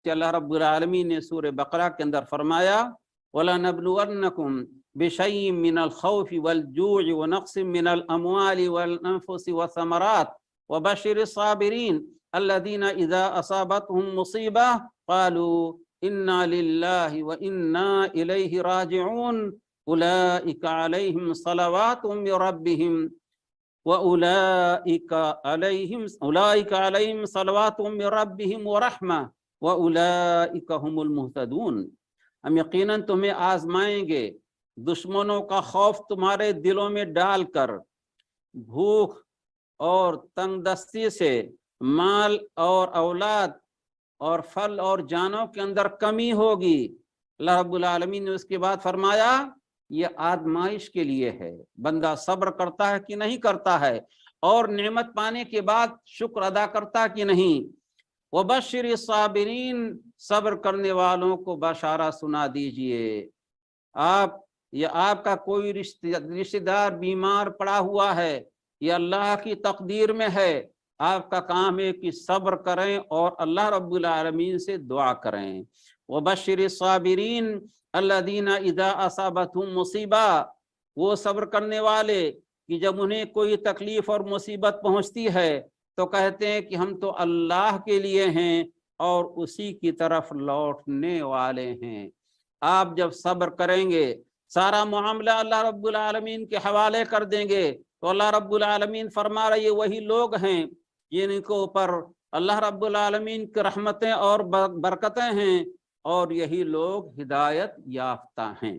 کہ اللہ رب العالمین نے سورہ بقرہ کے اندر فرمایا وَلَنَبْلُوَنَّكُمْ بِشَيْءٍ مِّنَ الْخَوْفِ وَالْجُوعِ وَنَقْصٍ مِّنَ الْأَمْوَالِ وَالْأَنفُسِ وَالثَّمَرَاتِ وَبَشِّرِ الصَّابِرِينَ الَّذِينَ إِذَا أَصَابَتْهُمْ مُصِيبَةٌ قَالُوا إِنَّا لِلَّهِ وَإِنَّا إِلَيْهِ رَاجِعُونَ أُولَئِكَ عَلَيْهِمْ صَلَوَاتٌ مِّن رَّبِّهِمْ أولئك عليهم صلوات من ربهم ورحمة وأولئك هم المهتدون۔ ہم یقیناً تمہیں آزمائیں گے دشمنوں کا خوف تمہارے دلوں میں ڈال کر، بھوک اور تنگ دستی سے، مال اور اولاد اور پھل اور جانوں کے اندر کمی ہوگی۔ اللہ رب العالمین نے اس کے بعد فرمایا یہ آزمائش کے لیے ہے، بندہ صبر کرتا ہے کہ نہیں کرتا ہے، اور نعمت پانے کے بعد شکر ادا کرتا کہ نہیں۔ وبشر الصابرین، صبر کرنے والوں کو بشارہ سنا دیجئے۔ آپ کا کوئی رشتہ دار بیمار پڑا ہوا ہے، یہ اللہ کی تقدیر میں ہے، آپ کا کام ہے کہ صبر کریں اور اللہ رب العالمین سے دعا کریں۔ وبشر الصابرین الذین اذا اصابتهم مصیبہ، وہ صبر کرنے والے کہ جب انہیں کوئی تکلیف اور مصیبت پہنچتی ہے تو کہتے ہیں کہ ہم تو اللہ کے لیے ہیں اور اسی کی طرف لوٹنے والے ہیں۔ آپ جب صبر کریں گے، سارا معاملہ اللہ رب العالمین کے حوالے کر دیں گے، تو اللہ رب العالمین فرما رہے یہ وہی لوگ ہیں جن کو اوپر اللہ رب العالمین کی رحمتیں اور برکتیں ہیں، اور یہی لوگ ہدایت یافتہ ہیں۔